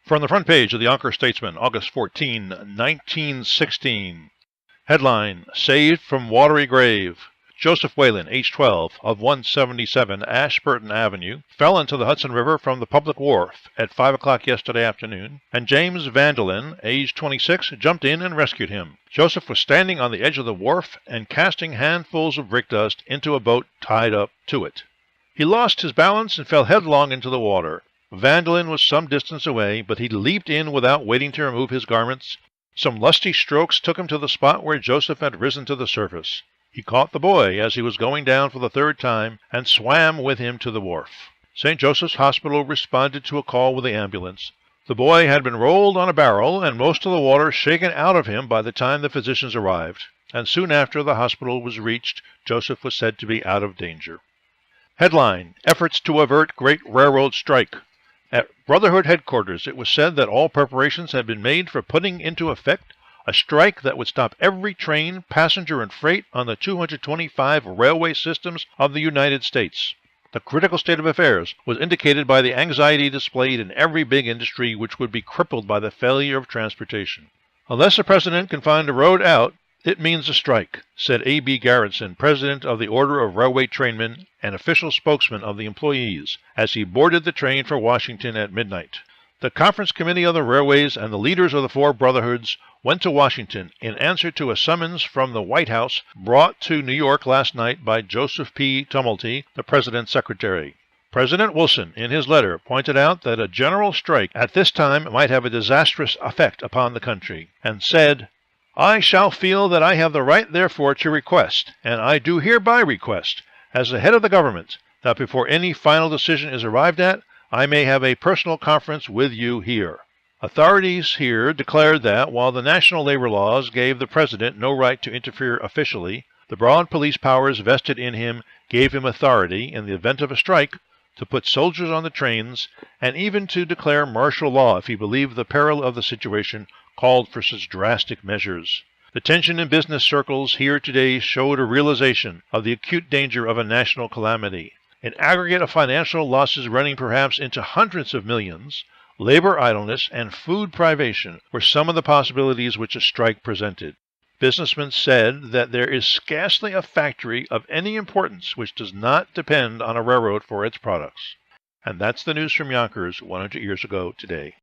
From the front page of the Yonkers Statesman, August 14, 1916. Headline, Saved from Watery Grave. Joseph Whalen, age 12, of 177 Ashburton Avenue, fell into the Hudson River from the public wharf at 5 o'clock yesterday afternoon, and James Vandelin, age 26, jumped in and rescued him. Joseph was standing on the edge of the wharf and casting handfuls of brick dust into a boat tied up to it. He lost his balance and fell headlong into the water. Vandelin was some distance away, but he leaped in without waiting to remove his garments. Some lusty strokes took him to the spot where Joseph had risen to the surface. He caught the boy as he was going down for the third time and swam with him to the wharf. St. Joseph's Hospital responded to a call with the ambulance. The boy had been rolled on a barrel and most of the water shaken out of him by the time the physicians arrived, and soon after the hospital was reached, Joseph was said to be out of danger. Headline, Efforts to Avert Great Railroad Strike. At Brotherhood headquarters, it was said that all preparations had been made for putting into effect a strike that would stop every train, passenger, and freight on the 225 railway systems of the United States. The critical state of affairs was indicated by the anxiety displayed in every big industry which would be crippled by the failure of transportation. Unless the president can find a road out, it means a strike, said A.B. Garretson, president of the Order of Railway Trainmen and official spokesman of the employees, as he boarded the train for Washington at midnight. The Conference Committee of the Railways and the leaders of the four brotherhoods went to Washington in answer to a summons from the White House brought to New York last night by Joseph P. Tumulty, the president's secretary. President Wilson, in his letter, pointed out that a general strike at this time might have a disastrous effect upon the country, and said, I shall feel that I have the right, therefore, to request, and I do hereby request, as the head of the government, that before any final decision is arrived at, I may have a personal conference with you here. Authorities here declared that, while the national labor laws gave the president no right to interfere officially, the broad police powers vested in him gave him authority, in the event of a strike, to put soldiers on the trains, and even to declare martial law if he believed the peril of the situation called for such drastic measures. The tension in business circles here today showed a realization of the acute danger of a national calamity. An aggregate of financial losses running perhaps into hundreds of millions, labor idleness, and food privation were some of the possibilities which a strike presented. Businessmen said that there is scarcely a factory of any importance which does not depend on a railroad for its products. And that's the news from Yonkers 100 years ago today.